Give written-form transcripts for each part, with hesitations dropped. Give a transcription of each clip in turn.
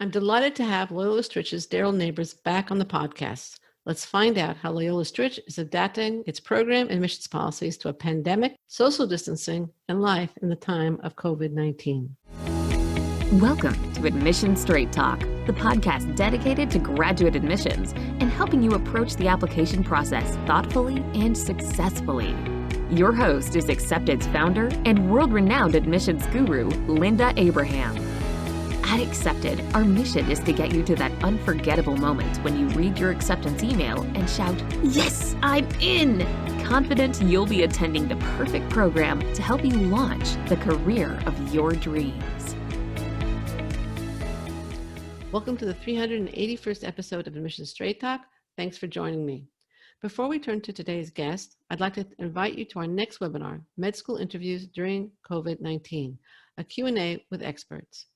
I'm delighted to have Loyola Stritch's Darrell Nabers back on the podcast. Let's find out how Loyola Stritch is adapting its program and admissions policies to a pandemic, social distancing, and life in the time of COVID-19. Welcome to Admissions Straight Talk, the podcast dedicated to graduate admissions and helping you approach the application process thoughtfully and successfully. Your host is Accepted's founder and world-renowned admissions guru, Linda Abraham. At Accepted, our mission is to get you to that unforgettable moment when you read your acceptance email and shout, "Yes, I'm in!" Confident you'll be attending the perfect program to help you launch the career of your dreams. Welcome to the 381st episode of Admissions Straight Talk. Thanks for joining me. Before we turn to today's guest, I'd like to invite you to our next webinar, Med School Interviews During COVID-19, a Q&A with experts.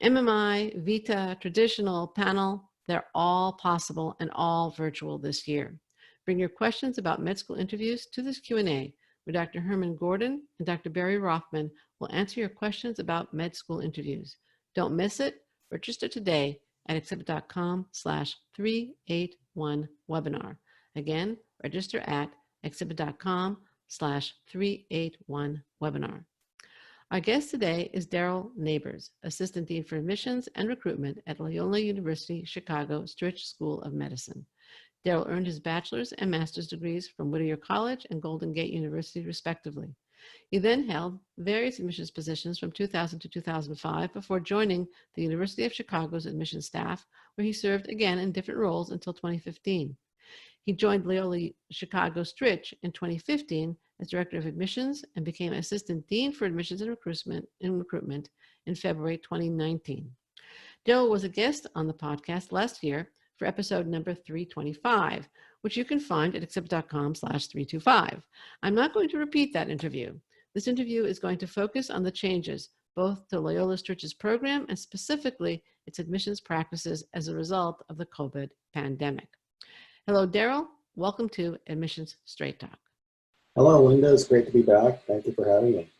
MMI, Vita, traditional, panel, they're all possible and all virtual this year. Bring your questions about med school interviews to this Q&A, where Dr. Herman Gordon and Dr. Barry Rothman will answer your questions about med school interviews. Don't miss it. Register today at exhibit.com/381webinar. Again, register at exhibit.com/381webinar. Our guest today is Darrell Nabers, Assistant Dean for Admissions and Recruitment at Loyola University Chicago Stritch School of Medicine. Darrell earned his bachelor's and master's degrees from Whittier College and Golden Gate University, respectively. He then held various admissions positions from 2000 to 2005 before joining the University of Chicago's admissions staff, where he served again in different roles until 2015. He joined Loyola Chicago Stritch in 2015 as Director of Admissions and became Assistant Dean for Admissions and Recruitment in February 2019. Darrell was a guest on the podcast last year for episode number 325, which you can find at exhibit.com/325. I'm not going to repeat that interview. This interview is going to focus on the changes both to Loyola Stritch's program and specifically its admissions practices as a result of the COVID pandemic. Hello, Darrell. Welcome to Admissions Straight Talk. Hello, Linda. It's great to be back. Thank you for having me.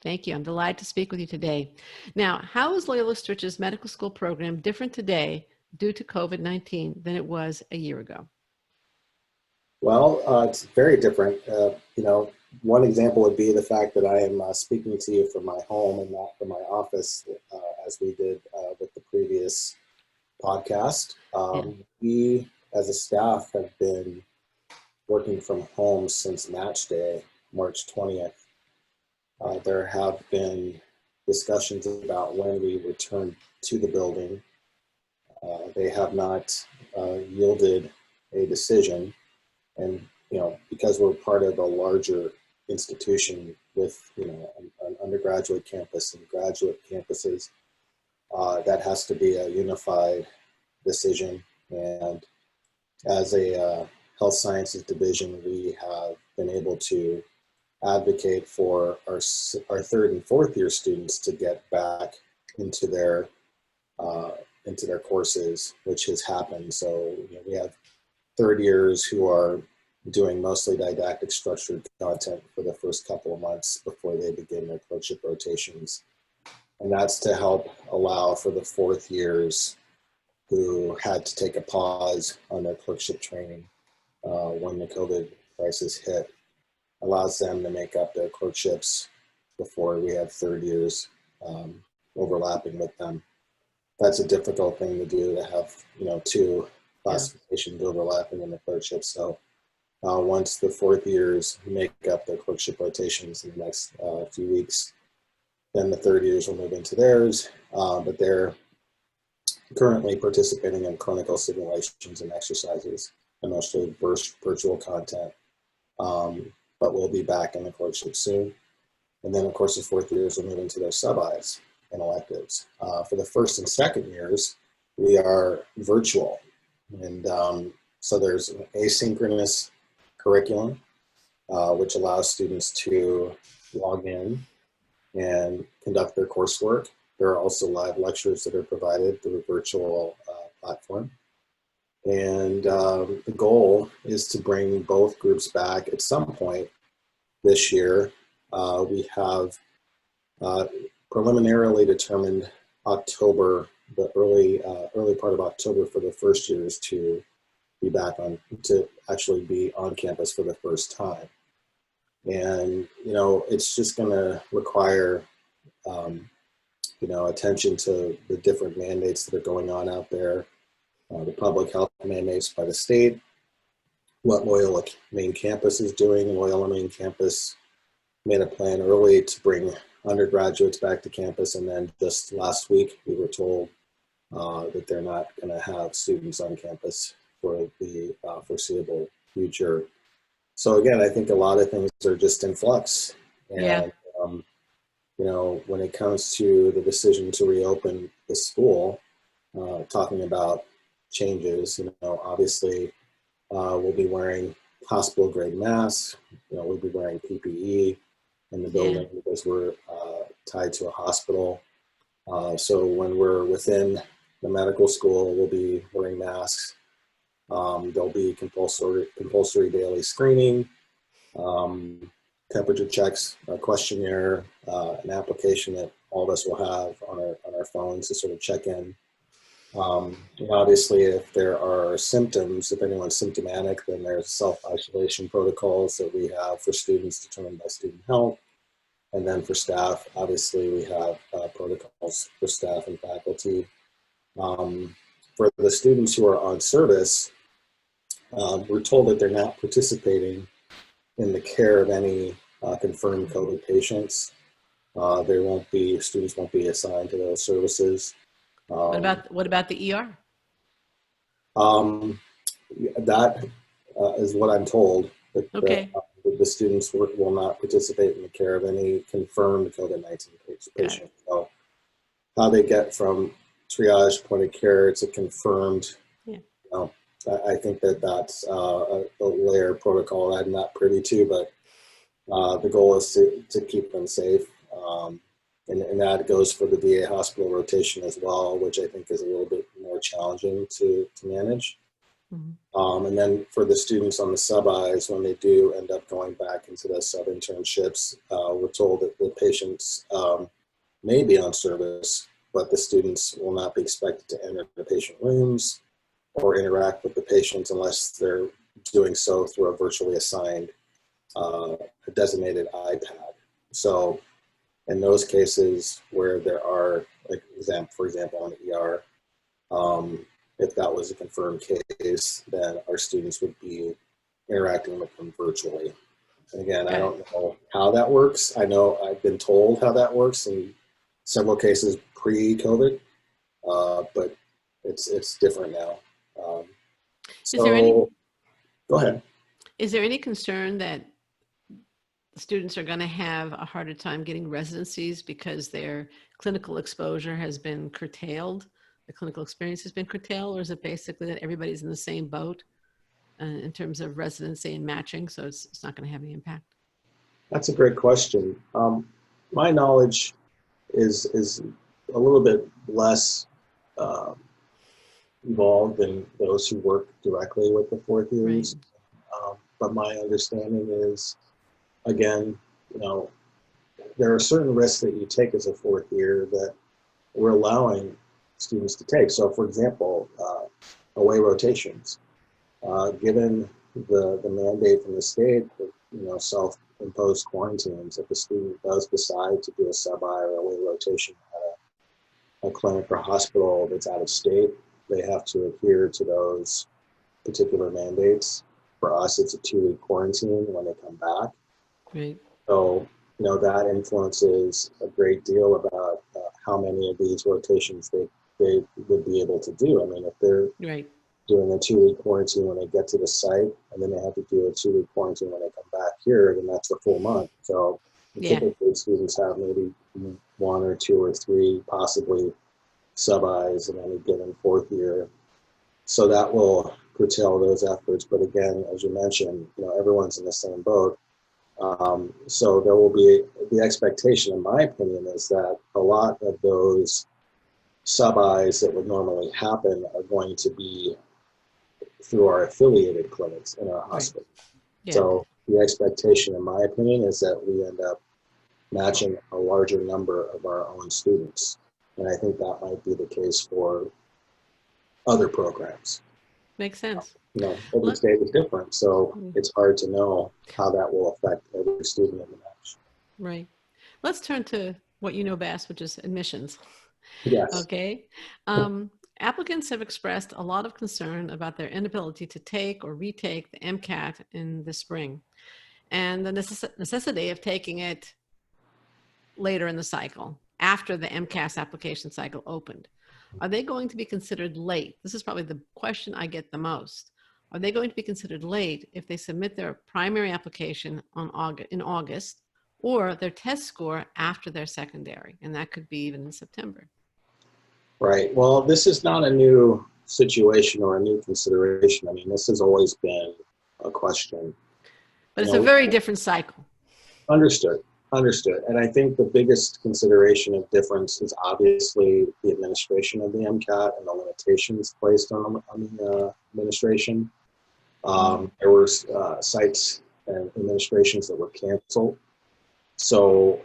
Thank you. I'm delighted to speak with you today. Now, how is Loyola Stritch's medical school program different today due to COVID-19 than it was a year ago? Well, it's very different. One example would be the fact that I am speaking to you from my home and not from my office, as we did with the previous podcast. We, as a staff, have been working from home since match day, March 20th. There have been discussions about when we return to the building. They have not yielded a decision. And, because we're part of a larger institution with, an undergraduate campus and graduate campuses, that has to be a unified decision. And as a health sciences division, we have been able to advocate for our third and fourth year students to get back into their courses, which has happened. So we have third years who are doing mostly didactic structured content for the first couple of months before they begin their clerkship rotations. And that's to help allow for the fourth years who had to take a pause on their clerkship training when the COVID crisis hit, allows them to make up their clerkships before we have third years overlapping with them. That's a difficult thing to do, to have, two classifications overlapping in the clerkship. So once the fourth years make up their clerkship rotations in the next few weeks, then the third years will move into theirs, but they're currently participating in clinical simulations and exercises and mostly virtual content, but we'll be back in the clerkship soon. And then, of course, the fourth years will move into their sub-Is and electives. For the first and second years, we are virtual. And so there's an asynchronous curriculum, which allows students to log in and conduct their coursework. There are also live lectures that are provided through a virtual platform. And the goal is to bring both groups back at some point this year. We have preliminarily determined October the early part of October for the first years to be back on, to actually be on campus for the first time. And, it's just going to require, attention to the different mandates that are going on out there, the public health mandates by the state, what Loyola main campus is doing. Loyola main campus made a plan early to bring undergraduates back to campus, and then just last week we were told that they're not going to have students on campus for the foreseeable future. So again, I think a lot of things are just in flux. And, Yeah. when it comes to the decision to reopen the school, talking about changes, obviously we'll be wearing hospital grade masks, we'll be wearing PPE in the building because we're tied to a hospital. So when we're within the medical school, we'll be wearing masks. There'll be compulsory daily screening, temperature checks, a questionnaire, an application that all of us will have on our phones to sort of check in. And obviously, if there are symptoms, if anyone's symptomatic, then there's self-isolation protocols that we have for students determined by student health. And then for staff, obviously, we have protocols for staff and faculty. For the students who are on service, we're told that they're not participating in the care of any confirmed COVID patients. Students won't be assigned to those services. What about the ER? That is what I'm told. That Okay. the students will not participate in the care of any confirmed COVID-19 patient. So how they get from triage point of care to confirmed, I think that's a layer protocol I'm not privy to, but the goal is to keep them safe. And that goes for the VA hospital rotation as well, which I think is a little bit more challenging to manage. Mm-hmm. And then for the students on the sub-Is, when they do end up going back into the sub-internships, we're told that the patients may be on service, but the students will not be expected to enter the patient rooms or interact with the patients unless they're doing so through a virtually assigned a designated iPad. So in those cases where there are, for example, on the ER, if that was a confirmed case, then our students would be interacting with them virtually. And again, I don't know how that works. I know I've been told how that works in several cases pre-COVID, but it's different now. Go ahead. Is there any concern that students are going to have a harder time getting residencies because their clinical exposure has been curtailed, the clinical experience has been curtailed, or is it basically that everybody's in the same boat in terms of residency and matching, so it's not going to have any impact? That's a great question. My knowledge is a little bit less involved than those who work directly with the fourth years. Right. But my understanding is, again, there are certain risks that you take as a fourth year that we're allowing students to take. So, for example, away rotations. Given the mandate from the state that, self-imposed quarantines, if a student does decide to do a sub-I or away rotation at a clinic or hospital that's out of state, they have to adhere to those particular mandates. For us, it's a 2-week quarantine when they come back. Right. So, that influences a great deal about how many of these rotations they would be able to do. I mean, if they're doing a 2-week quarantine when they get to the site, and then they have to do a 2-week quarantine when they come back here, then that's the full month. So typically students have maybe 1 or 2 or 3 possibly sub-Is in any given fourth year. So that will curtail those efforts. But again, as you mentioned, everyone's in the same boat. So there will be, the expectation, in my opinion, is that a lot of those sub-Is that would normally happen are going to be through our affiliated clinics in our hospital. Yeah. So the expectation, in my opinion, is that we end up matching a larger number of our own students. And I think that might be the case for other programs. Makes sense. Every state is different, so it's hard to know how that will affect every student in the match. Right. Let's turn to what you know best, which is admissions. Yes. Okay. Applicants have expressed a lot of concern about their inability to take or retake the MCAT in the spring, and the necessity of taking it later in the cycle, after the MCAS application cycle opened. Are they going to be considered late? This is probably the question I get the most. Are they going to be considered late if they submit their primary application in August, or their test score after their secondary? And that could be even in September. Right. Well, this is not a new situation or a new consideration. I mean, this has always been a question. But it's a very different cycle. Understood. And I think the biggest consideration of difference is obviously the administration of the MCAT and the limitations placed on the administration. There were sites and administrations that were canceled. So,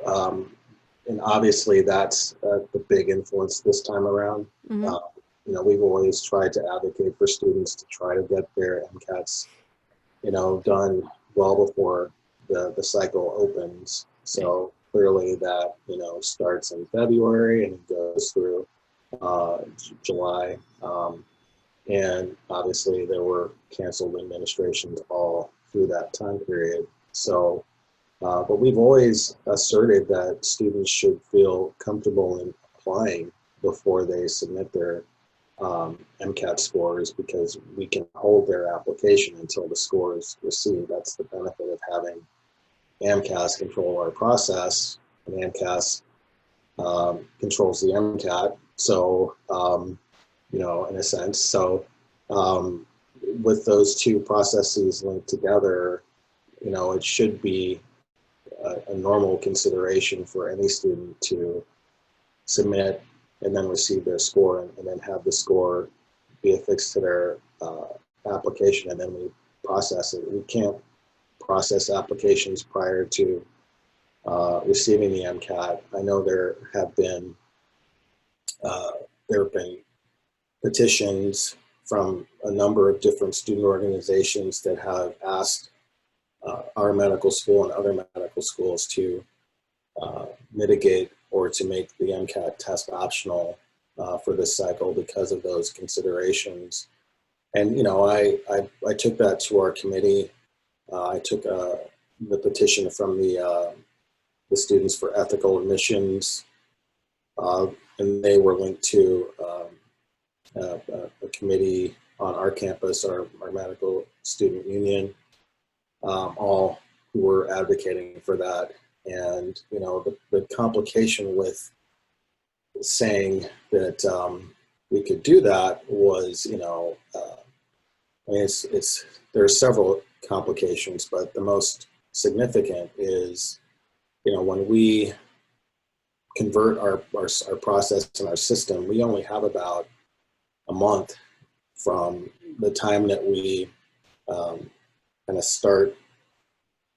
and obviously that's the big influence this time around. We've always tried to advocate for students to try to get their MCATs, done well before the cycle opens. So clearly that, starts in February and goes through July. And obviously there were canceled administrations all through that time period. So, but we've always asserted that students should feel comfortable in applying before they submit their MCAT scores, because we can hold their application until the score is received. That's the benefit of having AMCAS control our process, and AMCAS controls the MCAT. So, in a sense, so with those two processes linked together, it should be a normal consideration for any student to submit and then receive their score, and then have the score be affixed to their application, and then we process it. We can't process applications prior to receiving the MCAT. I know there have been petitions from a number of different student organizations that have asked our medical school and other medical schools to mitigate or to make the MCAT test optional for this cycle because of those considerations. And I took that to our committee. I took the petition from the Students for Ethical Admissions, and they were linked to a committee on our campus, our medical student union, all who were advocating for that. And the complication with saying that we could do that was, there are several complications, but the most significant is, when we convert our process and our system, we only have about a month from the time that we kind of start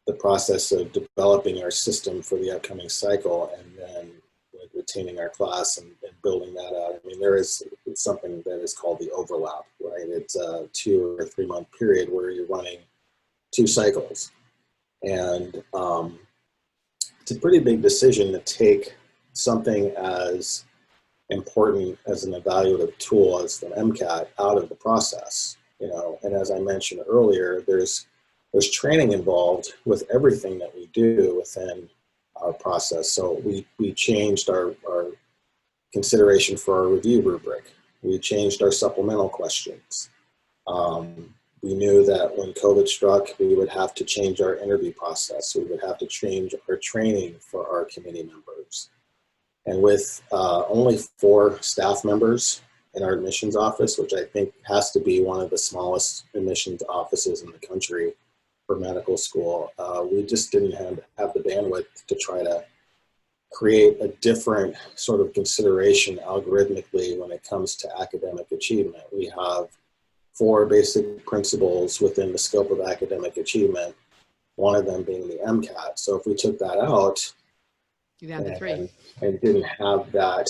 the process of developing our system for the upcoming cycle, and then retaining our class and building that out. I mean, it's something that is called the overlap, right? It's a 2 or 3 month period where you're running 2 cycles. And it's a pretty big decision to take something as important as an evaluative tool as the MCAT out of the process, and as I mentioned earlier, there's training involved with everything that we do within our process. So we changed our consideration for our review rubric. We changed our supplemental questions. We knew that when COVID struck, we would have to change our interview process. We would have to change our training for our committee members. And with only 4 staff members in our admissions office, which I think has to be one of the smallest admissions offices in the country for medical school, we just didn't have the bandwidth to try to create a different sort of consideration algorithmically when it comes to academic achievement. We have 4 basic principles within the scope of academic achievement, one of them being the MCAT. So if we took that out you're down to 3. and didn't have that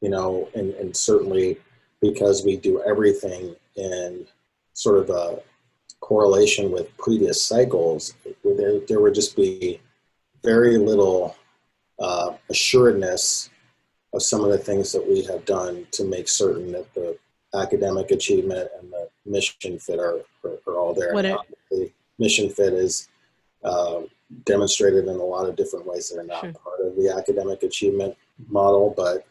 and certainly because we do everything in sort of a correlation with previous cycles, there would just be very little assuredness of some of the things that we have done to make certain that the academic achievement and the mission fit are all there. The mission fit is demonstrated in a lot of different ways that are not part of the academic achievement model. But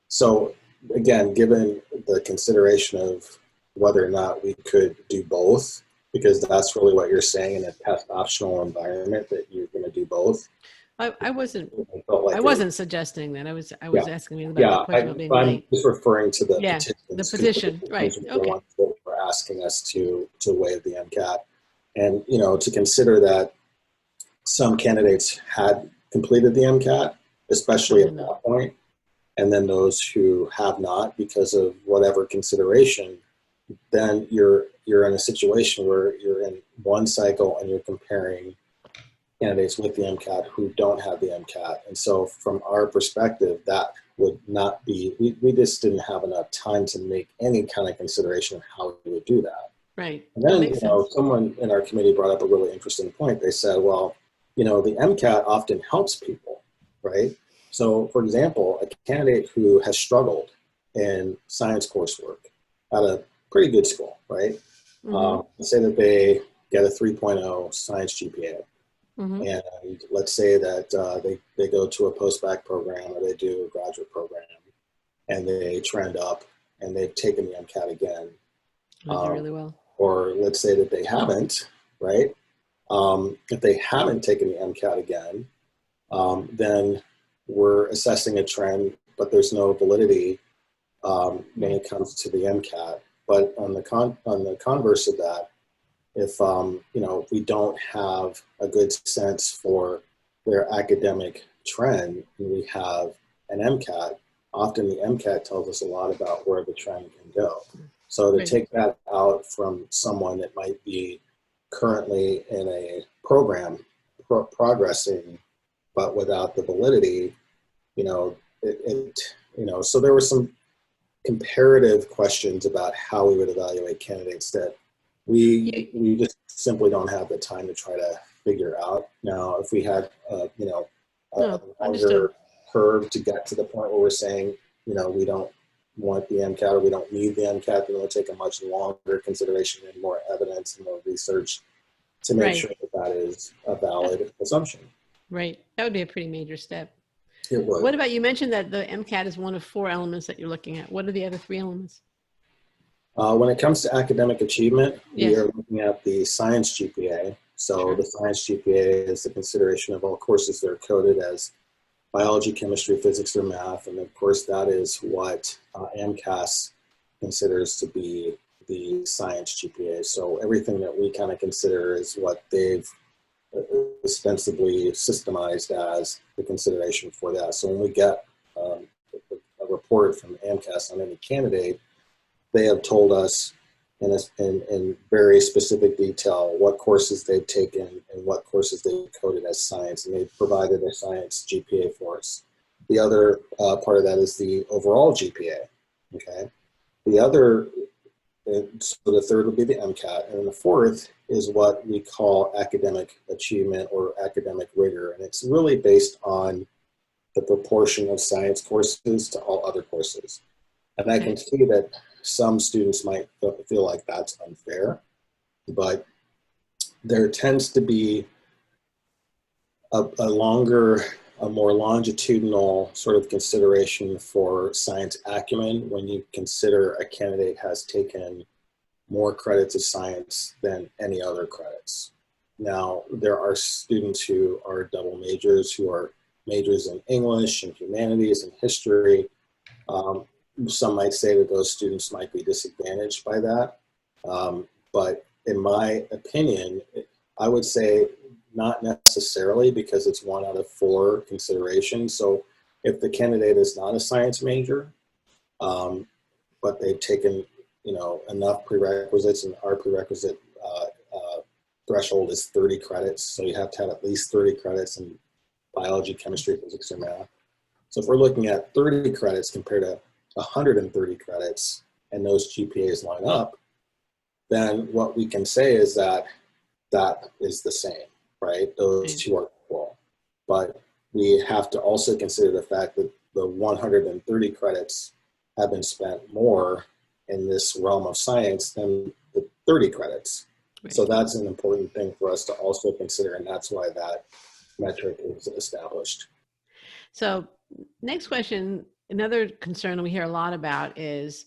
so again, given the consideration of whether or not we could do both, because that's really what you're saying in a test optional environment, that you're going to do both. I wasn't suggesting that. I was asking you about the question of being I'm late. just referring to the the petition, right? The ones that were asking us to waive the MCAT, and to consider that some candidates had completed the MCAT, especially at that point, and then those who have not because of whatever consideration, then you're in a situation where you're in one cycle and you're comparing candidates with the MCAT who don't have the MCAT. And so from our perspective, that would not be, we just didn't have enough time to make any kind of consideration of how we would do that. Right. And then, someone in our committee brought up a really interesting point. They said, well, the MCAT often helps people, right? So for example, a candidate who has struggled in science coursework at a pretty good school, right? Let's say that they get a 3.0 science GPA. And let's say that they go to a post-bac program or they do a graduate program and they trend up and they've taken the MCAT again. They do really well. Or let's say that they haven't, right? If they haven't taken the MCAT again, then we're assessing a trend, but there's no validity when it comes to the MCAT. But on the converse of that, if we don't have a good sense for their academic trend and we have an MCAT, often the MCAT tells us a lot about where the trend can go. So to take that out from someone that might be currently in a program progressing, but without the validity, so there were some comparative questions about how we would evaluate candidates that we just simply don't have the time to try to figure out. Now, if we had, a longer curve to get to the point where we're saying, we don't want the MCAT or we don't need the MCAT, then it'll take a much longer consideration and more evidence and more research to make sure that is a valid assumption. Right. That would be a pretty major step. It would. What about, you mentioned that the MCAT is one of 4 elements that you're looking at. What are the other 3 elements? When it comes to academic achievement, we are looking at the science GPA. So the science GPA is the consideration of all courses that are coded as biology, chemistry, physics, or math. And of course, that is what AMCAS considers to be the science GPA. So everything that we kind of consider is what they've ostensibly systemized as the consideration for that. So when we get a report from AMCAS on any candidate, they have told us in very specific detail what courses they've taken and what courses they've coded as science, and they've provided a science GPA for us. The other part of that is the overall GPA, okay? The other, so the third would be the MCAT, and the fourth is what we call academic achievement or academic rigor, and it's really based on the proportion of science courses to all other courses. And I can see that some students might feel like that's unfair, but there tends to be a more longitudinal sort of consideration for science acumen when you consider a candidate has taken more credits of science than any other credits. Now, there are students who are double majors, who are majors in English and humanities and history. Some might say that those students might be disadvantaged by that. But in my opinion, I would say not necessarily, because it's 1 out of 4 considerations. So if the candidate is not a science major, but they've taken enough prerequisites, and our prerequisite threshold is 30 credits. So you have to have at least 30 credits in biology, chemistry, physics, or math. So if we're looking at 30 credits compared to 130 credits and those GPAs line up, then what we can say is that that is the same, right? Those two are equal. But we have to also consider the fact that the 130 credits have been spent more in this realm of science than the 30 credits. Right. So that's an important thing for us to also consider, and that's why that metric is established. So next question, another concern we hear a lot about is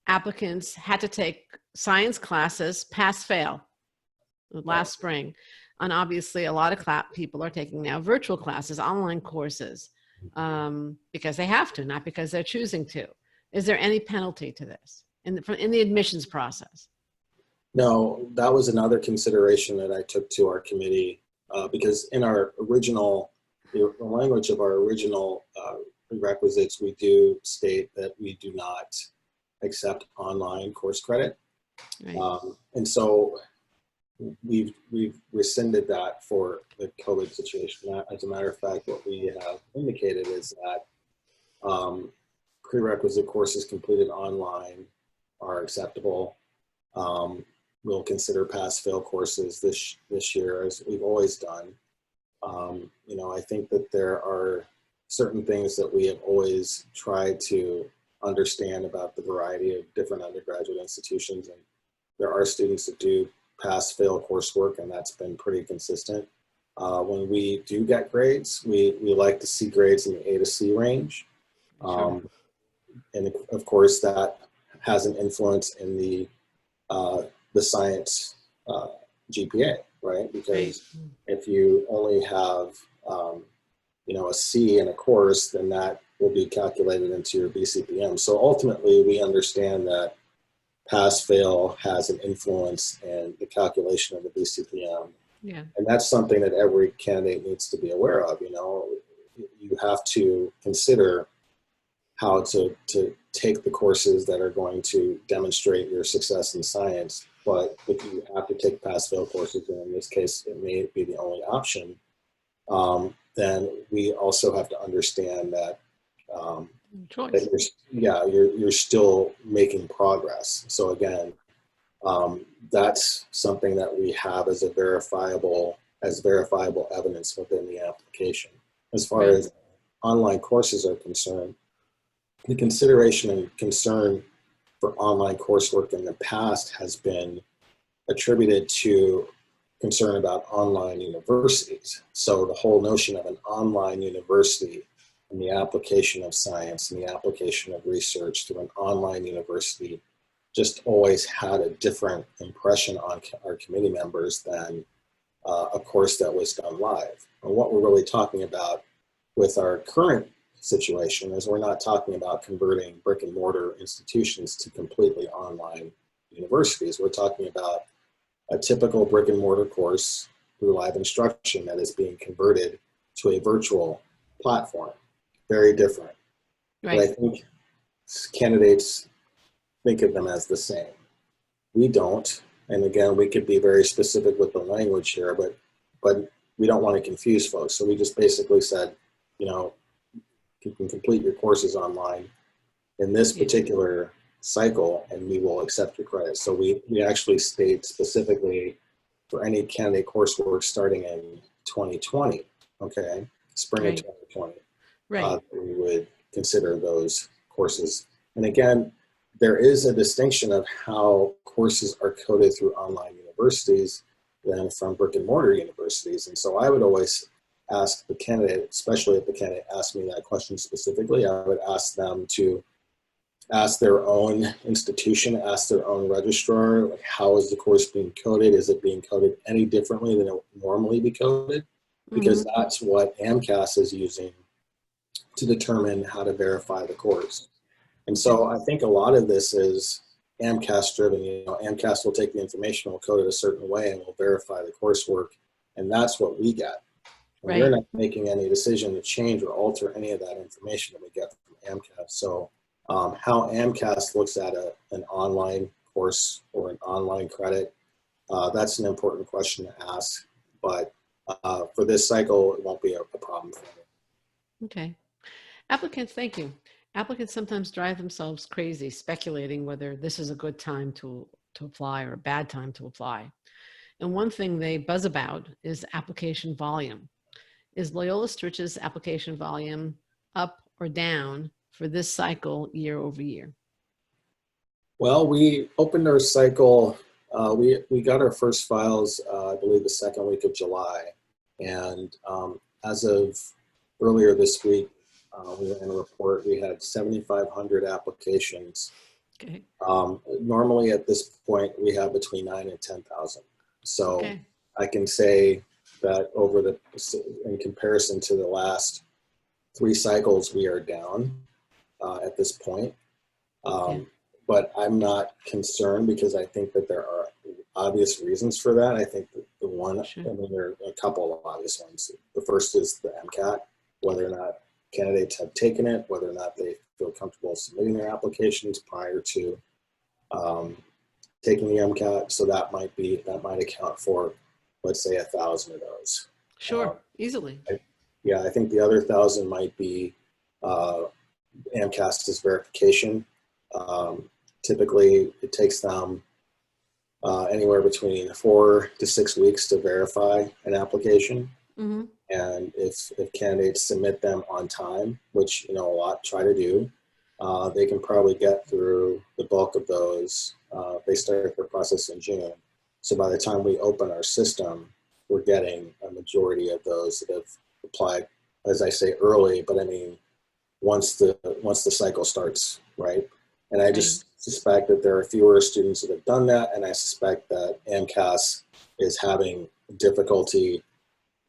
applicants had to take science classes, pass, fail, last spring. And obviously a lot of people are taking now virtual classes, online courses, because they have to, not because they're choosing to. Is there any penalty to this in the admissions process? No, that was another consideration that I took to our committee, because in our original, the language of our original prerequisites, we do state that we do not accept online course credit. Right. And so we've rescinded that for the COVID situation. As a matter of fact, what we have indicated is that prerequisite courses completed online are acceptable. We'll consider pass-fail courses this year, as we've always done. You know, I think that there are certain things that we have always tried to understand about the variety of different undergraduate institutions, and there are students that do pass-fail coursework, and that's been pretty consistent. When we do get grades, we like to see grades in the A to C range. Sure. And of course, that has an influence in the science GPA, right? Because if you only have, you know, a C in a course, then that will be calculated into your BCPM. So ultimately, we understand that pass-fail has an influence in the calculation of the BCPM. Yeah. And that's something that every candidate needs to be aware of. You know, you have to consider how to take the courses that are going to demonstrate your success in science. But if you have to take pass-fail courses, and in this case, it may be the only option, then we also have to understand that, you're still making progress. So again, that's something that we have as verifiable evidence within the application. As far as online courses are concerned, the consideration and concern for online coursework in the past has been attributed to concern about online universities. So the whole notion of an online university and the application of science and the application of research through an online university just always had a different impression on our committee members than a course that was done live. And what we're really talking about with our current situation is we're not talking about converting brick and mortar institutions to completely online universities. We're talking about a typical brick and mortar course through live instruction that is being converted to a virtual platform. Very different. Right. But I think candidates think of them as the same. We don't. And again, we could be very specific with the language here, but we don't want to confuse folks. So we just basically said, you know, you can complete your courses online in this particular cycle and we will accept your credit. So we actually state specifically for any candidate coursework starting in 2020, okay, spring of 2020, we would consider those courses. And again, there is a distinction of how courses are coded through online universities than from brick and mortar universities. And so I would always ask the candidate, especially if the candidate asked me that question specifically, I would ask them to ask their own institution, ask their own registrar, like, how is the course being coded? Is it being coded any differently than it would normally be coded? Because that's what AMCAS is using to determine how to verify the course. And so I think a lot of this is AMCAS driven. You know, AMCAS will take the information, will code it a certain way, and will verify the coursework. And that's what we get. And we're not making any decision to change or alter any of that information that we get from AMCAS. So how AMCAS looks at an online course or an online credit, that's an important question to ask. But for this cycle, it won't be a problem for me. Okay. Applicants, thank you. Applicants sometimes drive themselves crazy speculating whether this is a good time to apply or a bad time to apply. And one thing they buzz about is application volume. Is Loyola Stritch's application volume up or down for this cycle year over year? Well, we opened our cycle, we got our first files, I believe the second week of July. And as of earlier this week, we were in a report, we had 7,500 applications. Okay. Normally at this point, we have between 9 and 10,000. So Okay. I can say that in comparison to the last 3 cycles, we are down at this point. But I'm not concerned because I think that there are obvious reasons for that. I think that Sure. I mean, there are a couple of obvious ones. The first is the MCAT, whether or not candidates have taken it, whether or not they feel comfortable submitting their applications prior to taking the MCAT. So that might account for, let's say, 1,000 of those. Sure, easily. I think the other 1,000 might be AMCAS's verification. Typically, it takes them anywhere between 4 to 6 weeks to verify an application. Mm-hmm. And if candidates submit them on time, which a lot try to do, they can probably get through the bulk of those. They start their process in June. So by the time we open our system, we're getting a majority of those that have applied, as I say, early, but I mean, once the cycle starts, right? And I just suspect that there are fewer students that have done that, and I suspect that AMCAS is having difficulty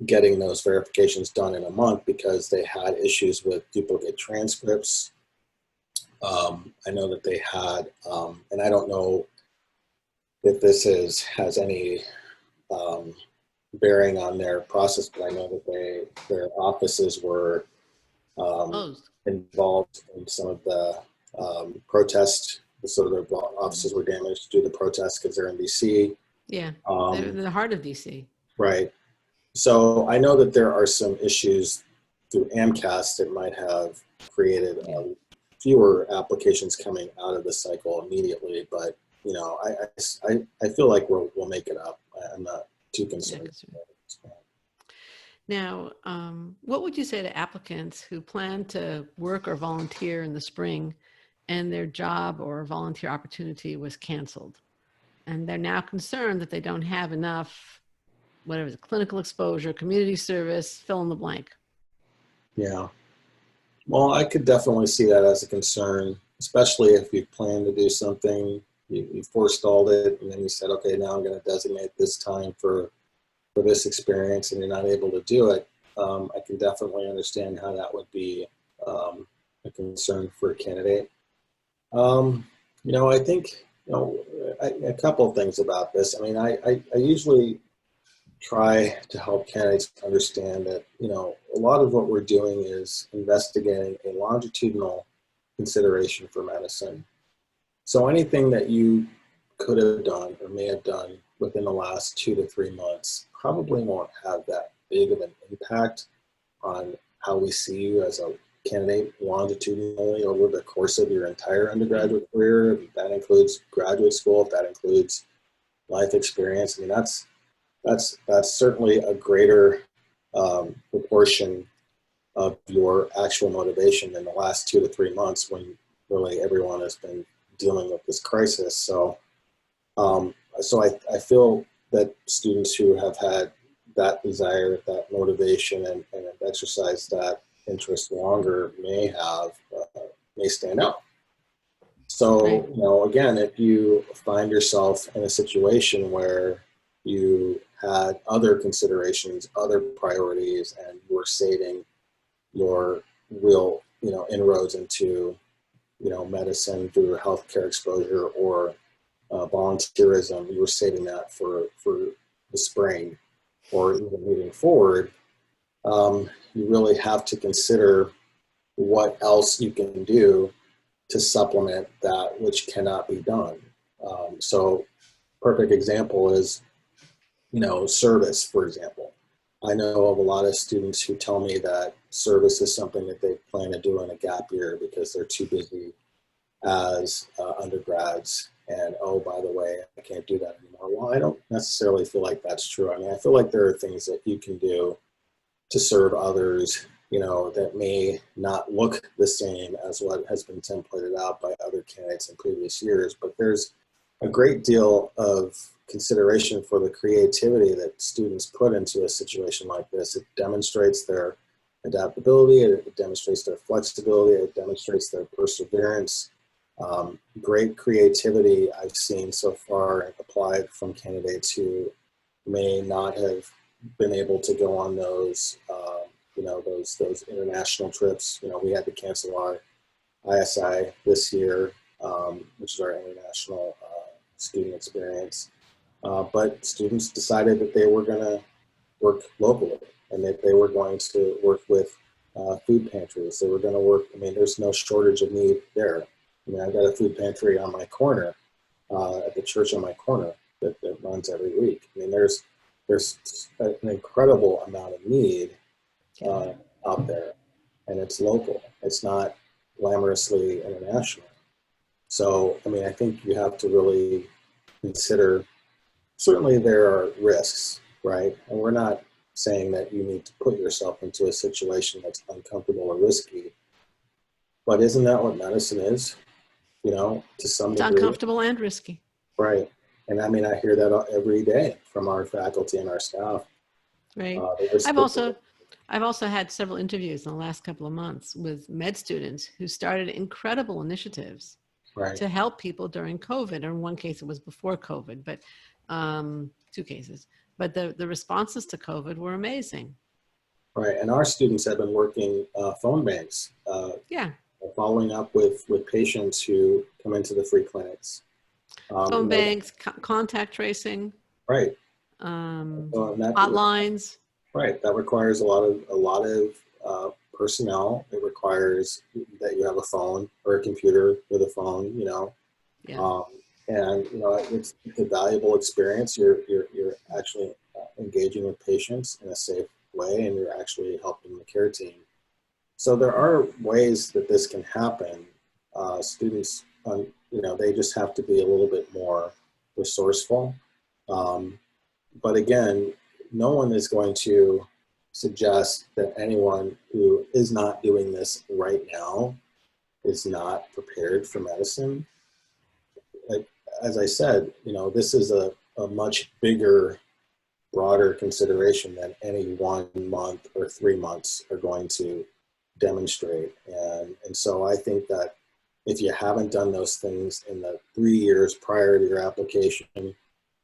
getting those verifications done in a month because they had issues with duplicate transcripts. I know that they had, and I don't know if this has any bearing on their process, but I know that their offices were involved in some of the protests. So their offices were damaged due to the protests because they're in DC. Yeah, they're in the heart of DC. Right. So I know that there are some issues through AMCAS that might have created fewer applications coming out of the cycle immediately, but I feel like we'll make it up. I'm not too concerned. Now, what would you say to applicants who plan to work or volunteer in the spring and their job or volunteer opportunity was canceled? And they're now concerned that they don't have enough, whatever the clinical exposure, community service, fill in the blank. Yeah. Well, I could definitely see that as a concern, especially if you plan to do something, you forestalled it, and then you said, okay, now I'm going to designate this time for this experience, and you're not able to do it. I can definitely understand how that would be a concern for a candidate. I think, a couple of things about this. I mean, I usually try to help candidates understand that, a lot of what we're doing is investigating a longitudinal consideration for medicine. So anything that you could have done or may have done within the last 2 to 3 months probably won't have that big of an impact on how we see you as a candidate longitudinally over the course of your entire undergraduate career. That includes graduate school, that includes life experience. I mean, that's certainly a greater proportion of your actual motivation in the last 2 to 3 months when really everyone has been dealing with this crisis. So, I feel that students who have had that desire, that motivation, and have exercised that interest longer may stand out. So, again, if you find yourself in a situation where you had other considerations, other priorities, and you were saving your real, inroads into, medicine through healthcare exposure or volunteerism, you were saving that for the spring or even moving forward, you really have to consider what else you can do to supplement that which cannot be done. So perfect example is, service, for example. I know of a lot of students who tell me that service is something that they plan to do in a gap year because they're too busy as undergrads. And, oh, by the way, I can't do that anymore. Well, I don't necessarily feel like that's true. I mean, I feel like there are things that you can do to serve others, that may not look the same as what has been templated out by other candidates in previous years, but there's a great deal of consideration for the creativity that students put into a situation like this. It demonstrates their adaptability, it demonstrates their flexibility, it demonstrates their perseverance. Great creativity I've seen so far applied from candidates who may not have been able to go on those those international trips. We had to cancel our ISI this year, which is our international student experience. But students decided that they were going to work locally and that they were going to work with food pantries. They were going to work, there's no shortage of need there. I've got a food pantry on my corner, at the church on my corner that runs every week. There's an incredible amount of need out there, and it's local. It's not glamorously international. So, I think you have to really consider, certainly there are risks, right? And we're not saying that you need to put yourself into a situation that's uncomfortable or risky, but isn't that what medicine is? To some It's degree. uncomfortable and risky. Right. And I hear that every day from our faculty and our staff. Right. I've also had several interviews in the last couple of months with med students who started incredible initiatives to help people during COVID. Or in one case, it was before COVID, but 2 cases. But the responses to COVID were amazing. Right. And our students have been working phone banks. Following up with patients who come into the free clinics. Phone banks, contact tracing. Right. Hotlines. Right. That requires a lot of personnel. It requires that you have a phone or a computer with a phone, and it's a valuable experience. You're actually engaging with patients in a safe way, and you're actually helping the care team. So there are ways that this can happen. Students, they just have to be a little bit more resourceful. But again, no one is going to suggest that anyone who is not doing this right now is not prepared for medicine. As I said, this is a much bigger, broader consideration than any 1 month or 3 months are going to demonstrate. And so I think that if you haven't done those things in the 3 years prior to your application,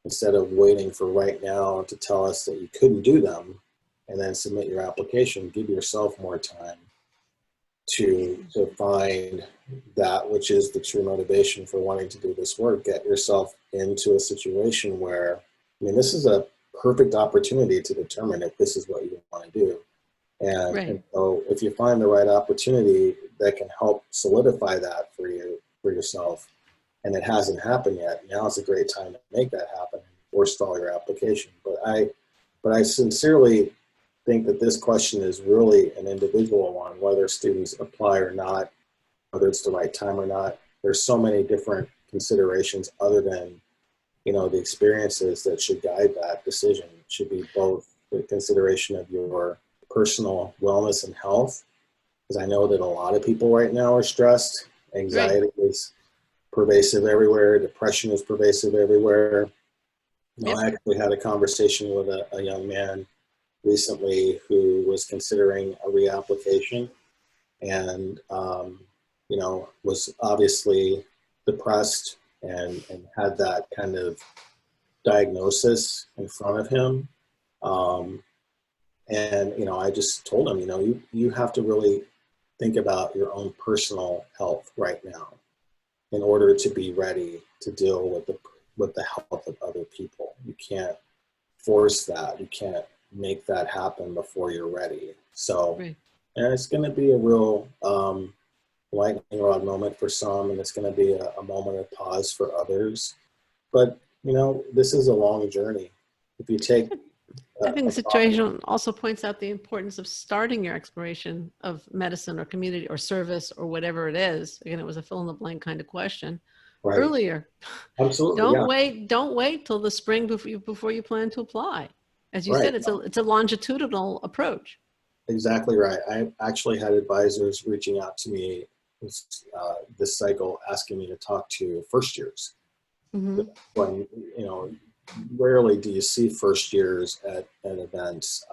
instead of waiting for right now to tell us that you couldn't do them and then submit your application, give yourself more time to find that which is the true motivation for wanting to do this work. Get yourself into a situation where, this is a perfect opportunity to determine if this is what you want to do. And so if you find the right opportunity that can help solidify that for yourself, and it hasn't happened yet, now is a great time to make that happen and forestall your application. But I sincerely think that this question is really an individual one, whether students apply or not, whether it's the right time or not. There's so many different considerations other than, the experiences that should guide that decision. It should be both the consideration of your personal wellness and health, because I know that a lot of people right now are stressed. Anxiety is pervasive everywhere. Depression is pervasive everywhere. I actually had a conversation with a young man recently who was considering a reapplication and, was obviously depressed and had that kind of diagnosis in front of him. And, I just told him, you have to really think about your own personal health right now in order to be ready to deal with the health of other people. You can't force that. You can't make that happen before you're ready. So, and it's going to be a real lightning rod moment for some, and it's going to be a moment of pause for others. But, this is a long journey. If you take I think the situation also points out the importance of starting your exploration of medicine or community or service or whatever it is. Again, it was a fill in the blank kind of question Right. earlier. Absolutely. Yeah. Don't wait till the spring before you plan to apply. As you Right. said, it's a longitudinal approach. Exactly right. I actually had advisors reaching out to me this cycle asking me to talk to first years. Mm-hmm. When, you know, rarely do you see first years at events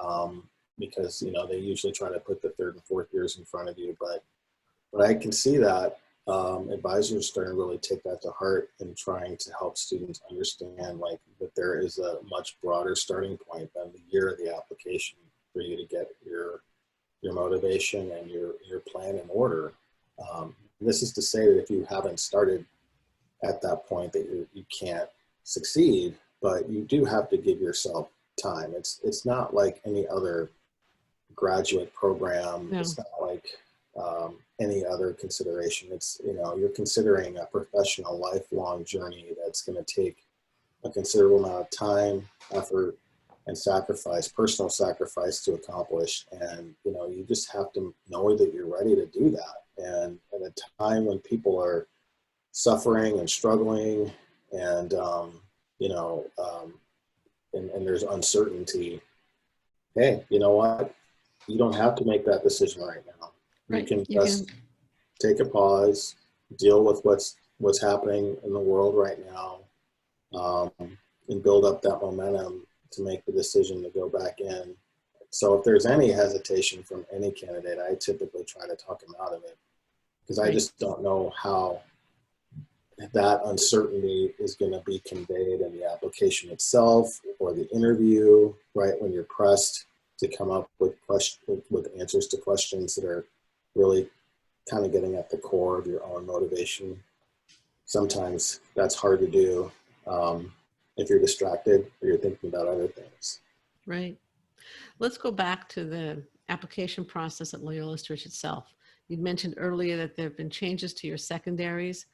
because, you know, they usually try to put the third and fourth years in front of you. But I can see that advisors are starting to really take that to heart and trying to help students understand like that there is a much broader starting point than the year of the application for you to get your motivation and your plan in order. This is to say that if you haven't started at that point that you can't succeed, but you do have to give yourself time. It's not like any other graduate program. No. It's not like any other consideration. It's, you know, you're considering a professional lifelong journey that's going to take a considerable amount of time, effort, and sacrifice, personal sacrifice to accomplish. And, you know, you just have to know that you're ready to do that. And at a time when people are suffering and struggling and, you know, and there's uncertainty, hey, you know what? You don't have to make that decision right now. Right. You can just take a pause, deal with what's happening in the world right now, and build up that momentum to make the decision to go back in. So if there's any hesitation from any candidate, I typically try to talk them out of it because I just don't know how that uncertainty is going to be conveyed in the application itself or the interview, right? When you're pressed to come up with answers to questions that are really kind of getting at the core of your own motivation. Sometimes that's hard to do if you're distracted or you're thinking about other things. Right. Let's go back to the application process at Loyola Stritch itself. You mentioned earlier that there have been changes to your secondaries.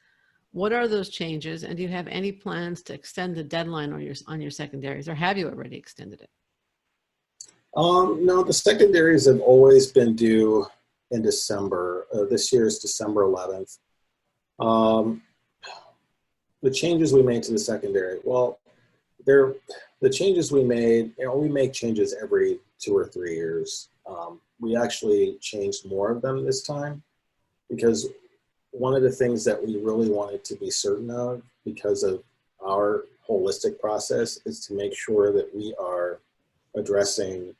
What are those changes, and do you have any plans to extend the deadline on your secondaries, or have you already extended it? No, the secondaries have always been due in December. This year is December 11th. The changes we made to the secondary, well, the changes we made, you know, we make changes every 2 or 3 years. We actually changed more of them this time because one of the things that we really wanted to be certain of because of our holistic process is to make sure that we are addressing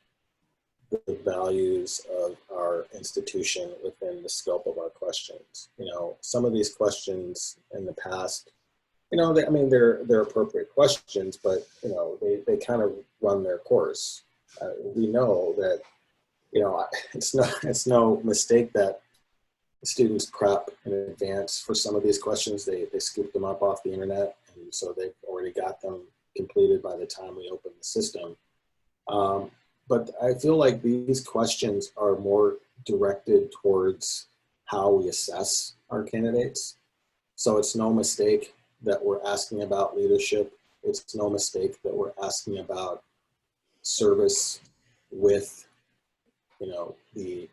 the values of our institution within the scope of our questions. You know, some of these questions in the past, you know, they're appropriate questions, but, you know, they kind of run their course. We know that, you know, it's no mistake that students prep in advance for some of these questions. They scoop them up off the internet, and so they've already got them completed by the time we open the system. But I feel like these questions are more directed towards how we assess our candidates. So it's no mistake that we're asking about leadership. It's no mistake that we're asking about service with, you know, the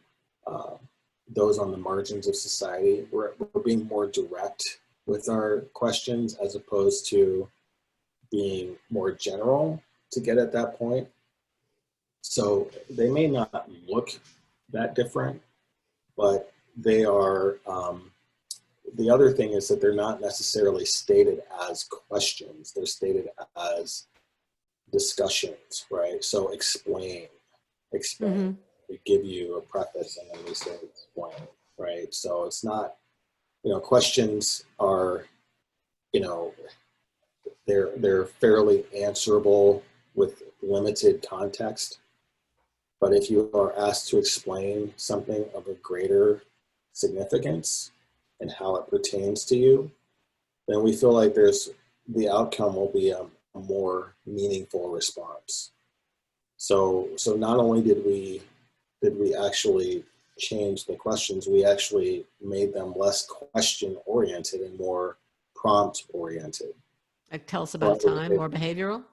those on the margins of society. We're being more direct with our questions as opposed to being more general to get at that point. So they may not look that different, but they are, the other thing is that they're not necessarily stated as questions. They're stated as discussions, right? So explain. Mm-hmm. We give you a preface and then we say explain, right? So it's not, you know, questions are, you know, they're fairly answerable with limited context. But if you are asked to explain something of a greater significance and how it pertains to you, then we feel like the outcome will be a more meaningful response. So not only did we actually change the questions, we actually made them less question oriented and more prompt oriented. Like tell us about time, more behavioral?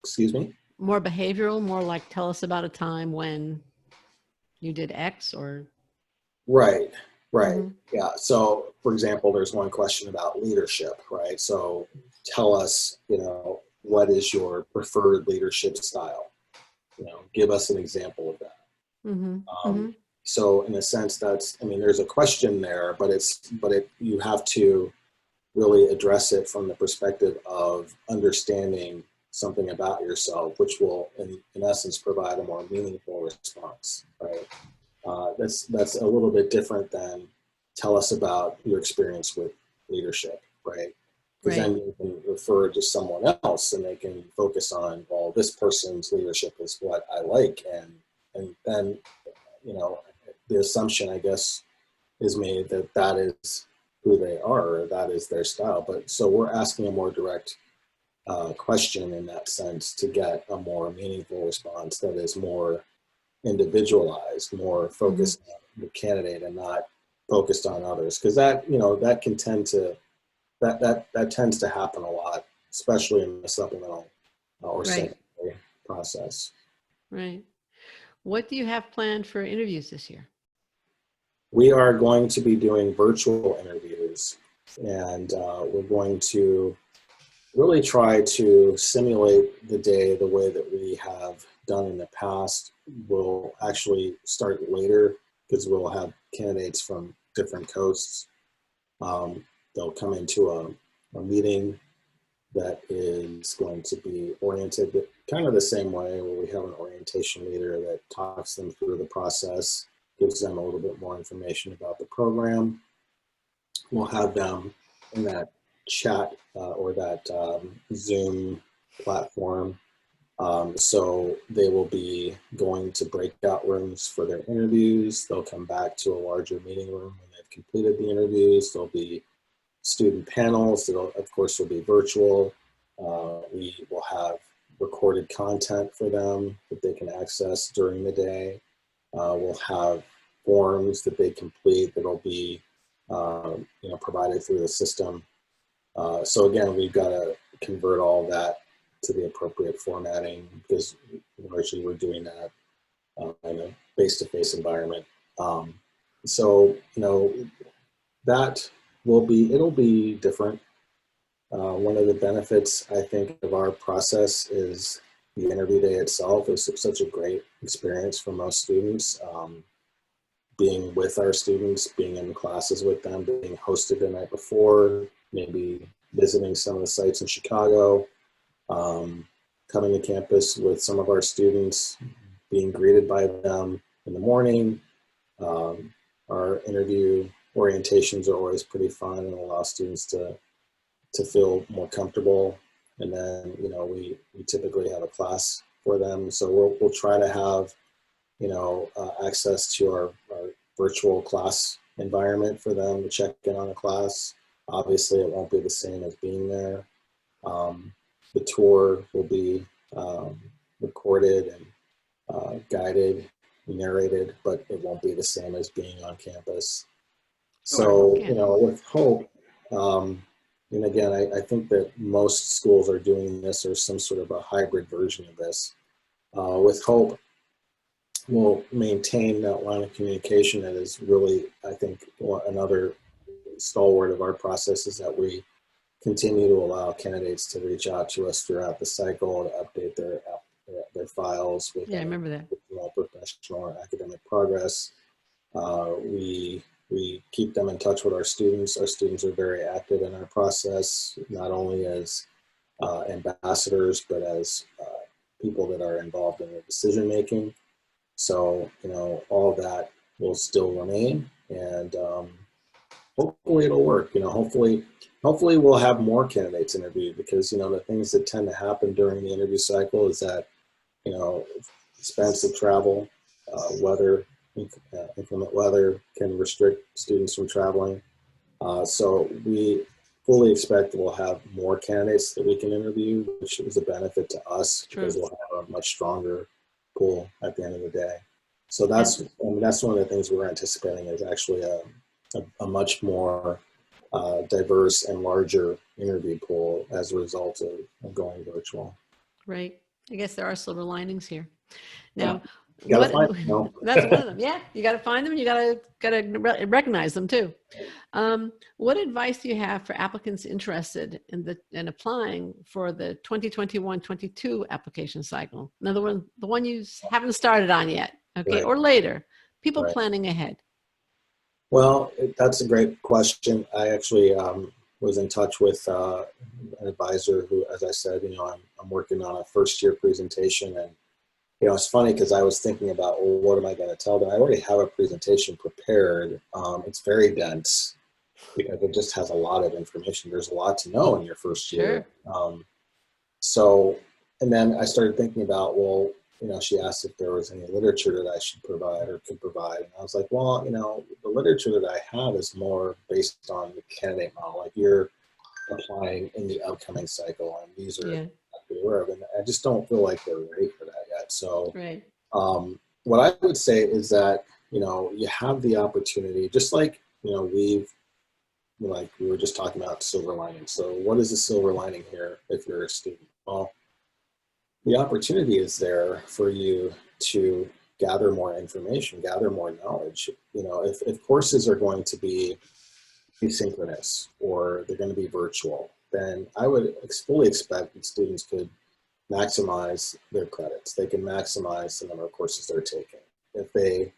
Excuse me? more behavioral, more like tell us about a time when you did X or? Right, right. Mhm. Yeah. So, for example, there's one question about leadership, right? So tell us, what is your preferred leadership style? Give us an example of that. Mhm. Um, Mhm. so in a sense, there's a question there, but you have to really address it from the perspective of understanding something about yourself, which will, in essence, provide a more meaningful response, right? That's a little bit different than tell us about your experience with leadership, right? Because Right. then you can refer to someone else and they can focus on, well, this person's leadership is what I like. And then, the assumption, I guess, is made that that is who they are, or that is their style. But so we're asking a more direct question in that sense to get a more meaningful response that is more individualized, more Mhm. focused on the candidate and not focused on others. Because that can tend to that tends to happen a lot, especially in the supplemental or Right. secondary process. Right. What do you have planned for interviews this year? We are going to be doing virtual interviews, and we're going to really try to simulate the day the way that we have done in the past. We'll actually start later because we'll have candidates from different coasts. They'll come into a meeting that is going to be oriented kind of the same way, where we have an orientation leader that talks them through the process, gives them a little bit more information about the program. We'll have them in that chat or that Zoom platform. So they will be going to breakout rooms for their interviews. They'll come back to a larger meeting room when they've completed the interviews. There'll be student panels that, of course, will be virtual. We will have recorded content for them that they can access during the day. We'll have forms that they complete that'll be provided through the system. So again, we've got to convert all that to the appropriate formatting because largely we're doing that in a face-to-face environment. So that it'll be different. One of the benefits, I think, of our process is the interview day itself is such a great experience for most students. Being with our students, being in classes with them, being hosted the night before, maybe visiting some of the sites in Chicago, coming to campus with some of our students, being greeted by them in the morning. Our interview orientations are always pretty fun and allow students to feel more comfortable. And then, we typically have a class for them. So we'll try to have, access to our virtual class environment for them to check in on a class. Obviously, it won't be the same as being there. The tour will be recorded and guided, narrated, but it won't be the same as being on campus. Sure. So, Yeah. with hope, and again, I think that most schools are doing this or some sort of a hybrid version of this. With hope, we'll maintain that line of communication that is really, I think, another stalwart of our process is that we continue to allow candidates to reach out to us throughout the cycle to update their files with Yeah, I remember that. professional or academic progress. We keep them in touch with our students. Our students are very active in our process, not only as ambassadors, but as people that are involved in the decision making. So, all that will still remain, and hopefully it'll work. Hopefully we'll have more candidates interviewed because, the things that tend to happen during the interview cycle is that, expensive travel, weather, inclement weather can restrict students from traveling. So we fully expect we'll have more candidates that we can interview, which is a benefit to us because True. we'll have a much stronger pool at the end of the day. So And that's one of the things we're anticipating is actually a much more diverse and larger interview pool as a result of going virtual. right. I guess there are silver linings here. Now, You gotta find them, no? that's one of them. Yeah, you got to find them, and you gotta recognize them too. What advice do you have for applicants interested in applying for the 2021-22 application cycle? In other words, the one you haven't started on yet, okay, Right. or later. People Right. planning ahead. Well, that's a great question. I actually was in touch with an advisor who, as I said, I'm working on a first year presentation, and it's funny because I was thinking about, well, what am I going to tell them? I already have a presentation prepared. It's very dense because it just has a lot of information. There's a lot to know in your first year. Sure. And then I started thinking about, well, she asked if there was any literature that I should provide or could provide. And I was like, well, the literature that I have is more based on the candidate model. Like, you're applying in the upcoming cycle, and these are exactly aware of. And I just don't feel like they're ready for that yet. So Right. What I would say is that, you have the opportunity, just like, we were just talking about silver lining. So what is the silver lining here if you're a student? Well, the opportunity is there for you to gather more information, gather more knowledge. If courses are going to be asynchronous or they're going to be virtual, then I would fully expect that students could maximize their credits. They can maximize the number of courses they're taking. If they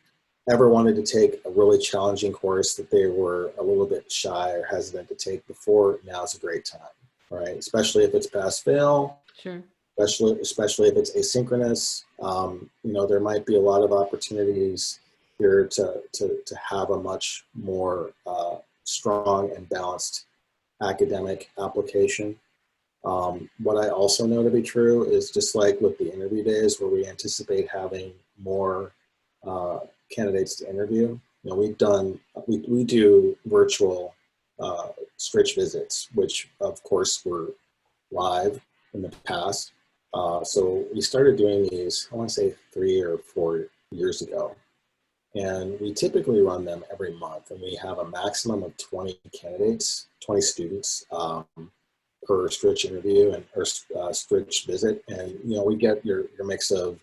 ever wanted to take a really challenging course that they were a little bit shy or hesitant to take before, now's a great time, right? Especially if it's pass-fail. Sure. Especially if it's asynchronous. There might be a lot of opportunities here to have a much more strong and balanced academic application. What I also know to be true is, just like with the interview days where we anticipate having more candidates to interview, we do virtual Stritch visits, which of course were live in the past. So we started doing these, I want to say 3 or 4 years ago. And we typically run them every month, and we have a maximum of 20 candidates, 20 students per Stritch interview or Stritch visit. And, we get your mix of,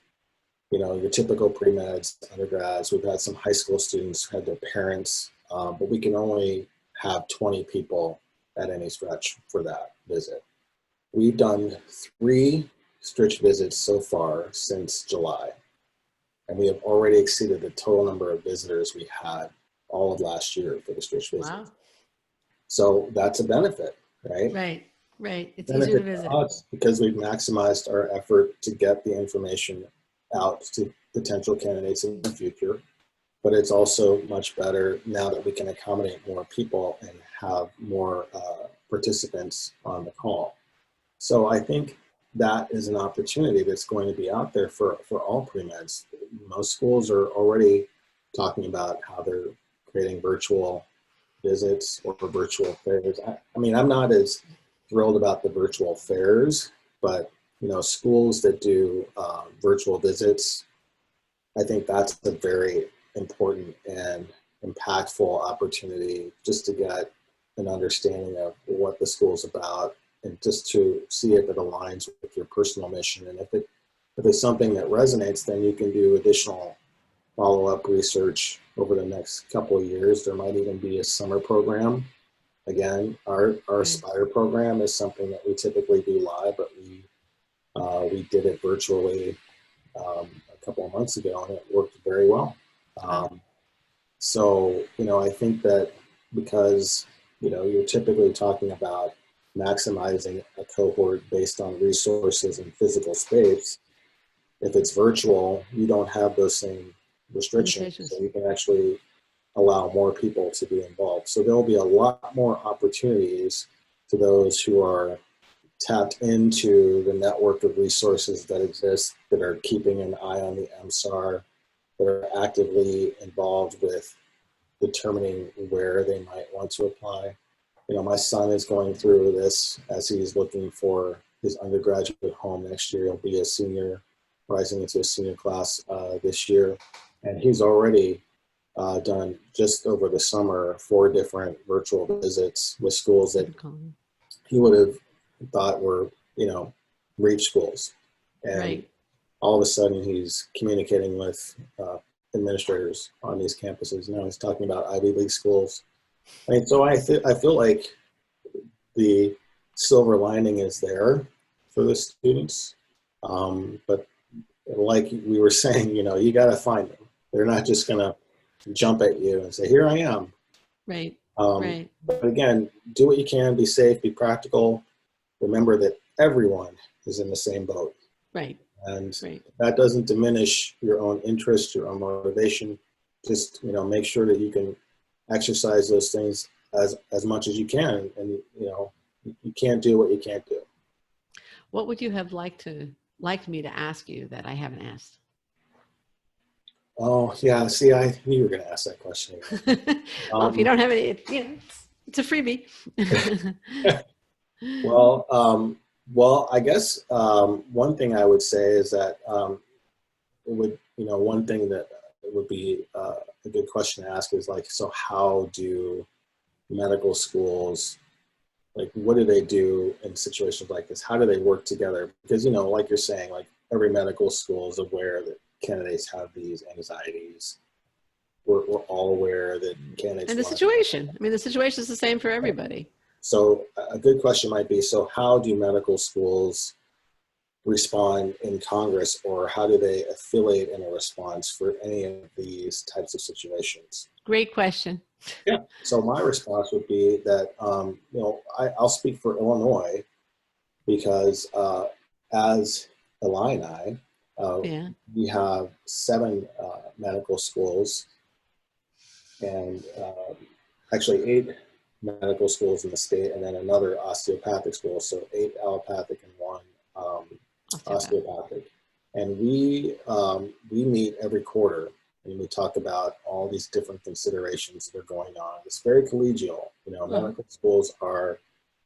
your typical pre-meds, undergrads. We've had some high school students who had their parents, but we can only have 20 people at any stretch for that visit. We've done 3 Stritch visits so far since July, and we have already exceeded the total number of visitors we had all of last year for the Stritch visit. Wow. So that's a benefit, right? Right. It's benefit easier to visit. To us because we've maximized our effort to get the information out to potential candidates in the future. But it's also much better now that we can accommodate more people and have more participants on the call. So I think that is an opportunity that's going to be out there for all pre-meds. Most schools are already talking about how they're creating virtual visits or virtual fairs. I mean, I'm not as thrilled about the virtual fairs, but schools that do virtual visits, I think that's a very important and impactful opportunity just to get an understanding of what the school's about, and just to see if it aligns with your personal mission. And if it's something that resonates, then you can do additional follow-up research over the next couple of years. There might even be a summer program. Again, our Aspire program is something that we typically do live, but we did it virtually a couple of months ago, and it worked very well. So, I think that because, you're typically talking about maximizing a cohort based on resources and physical space, if it's virtual, you don't have those same restrictions. So you can actually allow more people to be involved. So there'll be a lot more opportunities to those who are tapped into the network of resources that exist, that are keeping an eye on the MSAR, that are actively involved with determining where they might want to apply. My son is going through this as he's looking for his undergraduate home next year. He'll be a senior, rising into a senior class this year. And he's already done, just over the summer, 4 different virtual visits with schools that he would have thought were, reach schools. And Right. all of a sudden he's communicating with administrators on these campuses. Now he's talking about Ivy League schools. So I feel like the silver lining is there for the students. But like we were saying, you got to find them. They're not just going to jump at you and say, here I am. Right. But Right. again, do what you can, be safe, be practical. Remember that everyone is in the same boat. Right. And Right. that doesn't diminish your own interest, your own motivation. Just, make sure that you can exercise those things as much as you can. And, you can't do what you can't do. What would you have liked me to ask you that I haven't asked? Oh, yeah. See, I knew you were going to ask that question again. Well, if you don't have any, it's a freebie. Well, I guess one thing I would say is that one thing that would be a good question to ask is like, so how do medical schools, like, what do they do in situations like this? How do they work together? Because, like you're saying, like every medical school is aware that candidates have these anxieties. We're all aware that candidates. And the situation is the same for everybody. So a good question might be, so how do medical schools respond in Congress, or how do they affiliate in a response for any of these types of situations? Great question. Yeah. So my response would be that, I'll speak for Illinois because as Illini, we have 7 medical schools and actually 8 medical schools in the state, and then another osteopathic school. So 8 allopathic and 1 osteopathic. And we meet every quarter and we talk about all these different considerations that are going on. It's very collegial. Medical schools are,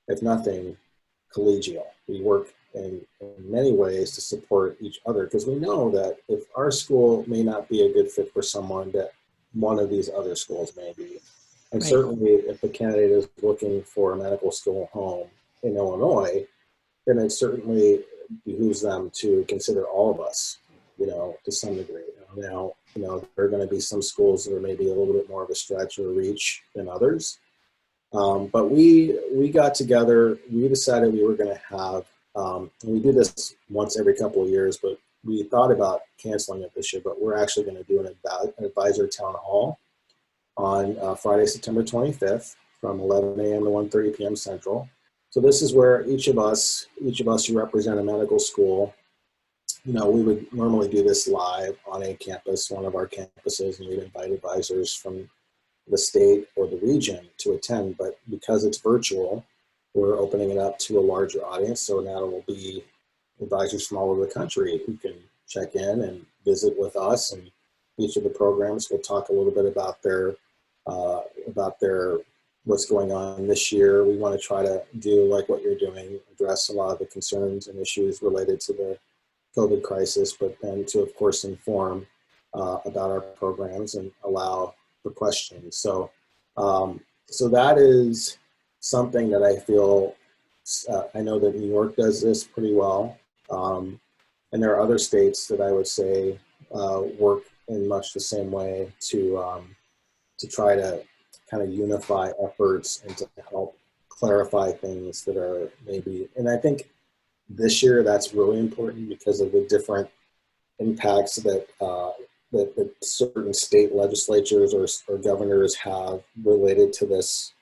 if nothing, collegial. We work in many ways to support each other because we know that if our school may not be a good fit for someone, that one of these other schools may be. And certainly if the candidate is looking for a medical school home in Illinois, then it certainly behooves them to consider all of us, to some degree. Now, there are going to be some schools that are maybe a little bit more of a stretch or a reach than others. But we got together, we decided we were going to have, and we do this once every couple of years, but we thought about canceling it this year, but we're actually going to do an advisor town hall on Friday, September 25th from 11 a.m. to 1:30 p.m. Central. So this is where each of us who represent a medical school, we would normally do this live on a campus, one of our campuses, and we'd invite advisors from the state or the region to attend. But because it's virtual, we're opening it up to a larger audience. So now it will be advisors from all over the country who can check in and visit with us. And each of the programs will talk a little bit about their what's going on this year. We want to try to do like what you're doing, address a lot of the concerns and issues related to the COVID crisis, but then to, of course, inform about our programs and allow for questions. So that is something that I feel, I know that New York does this pretty well. And there are other states that I would say work in much the same way to try to kind of unify efforts and to help clarify things that are maybe, and I think this year that's really important because of the different impacts that that certain state legislatures or governors have related to this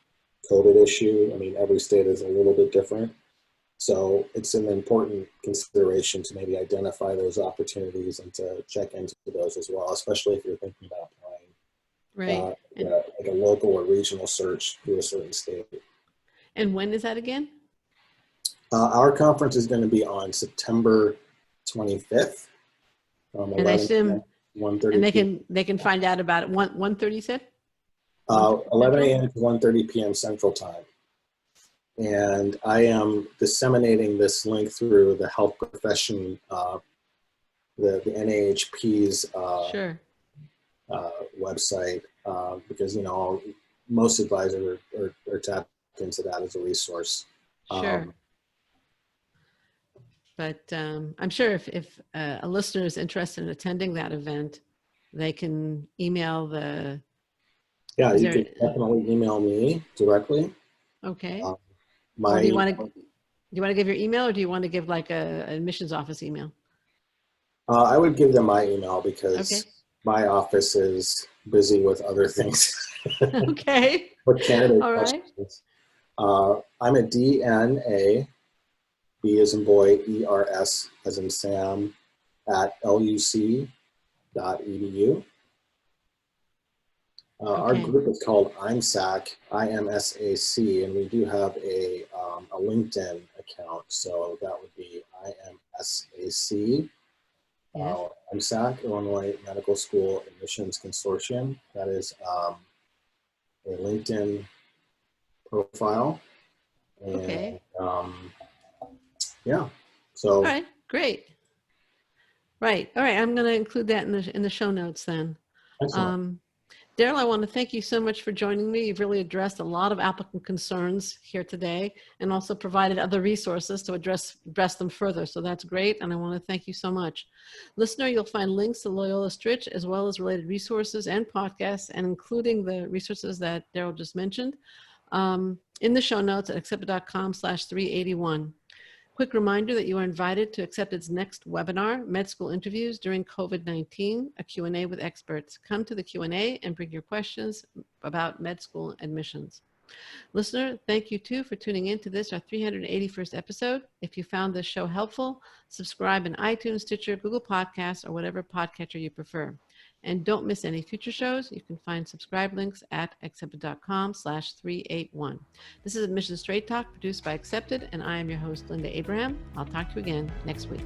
COVID issue. I mean, every state is a little bit different. So it's an important consideration to maybe identify those opportunities and to check into those as well, especially if you're thinking about applying. Right. Like a local or regional search through a certain state. And when is that again? Our conference is going to be on September 25th. And I assume, 1:30 and they can find out about it. 1:30 said? 11 a.m. to 1:30 p.m. Central Time. And I am disseminating this link through the health profession, the NAHP's Sure. Website, because most advisors are tapped into that as a resource. Sure. But I'm sure if a listener is interested in attending that event, they can email the. Yeah, Is you there- can definitely email me directly. Okay. Uh, Or do you my, want to give your email, or do you want to give like an admissions office email? I would give them my email Okay. because my office is busy with other things. Okay. For candidate All right. questions. I'm at DNA, B as in boy, ERS as in Sam, at luc.edu. Our Okay. group is called IMSAC, IMSAC, and we do have a LinkedIn account. So that would be IMSAC, Yes. IMSAC, Illinois Medical School Admissions Consortium. That is a LinkedIn profile. And, Okay. yeah, so. All right. Great. Right. All right. I'm going to include that in the show notes then. Excellent. Darrell, I want to thank you so much for joining me. You've really addressed a lot of applicant concerns here today and also provided other resources to address them further. So that's great. And I want to thank you so much. Listener, you'll find links to Loyola Stritch as well as related resources and podcasts, and including the resources that Darrell just mentioned in the show notes at accepted.com/381. Quick reminder that you are invited to Accepted's next webinar, Med School Interviews During COVID-19, a Q&A with experts. Come to the Q&A and bring your questions about med school admissions. Listener, thank you too for tuning in to this, our 381st episode. If you found this show helpful, subscribe in iTunes, Stitcher, Google Podcasts, or whatever podcatcher you prefer. And don't miss any future shows. You can find subscribe links at accepted.com/381. This is Admissions Straight Talk produced by Accepted, and I am your host, Linda Abraham. I'll talk to you again next week.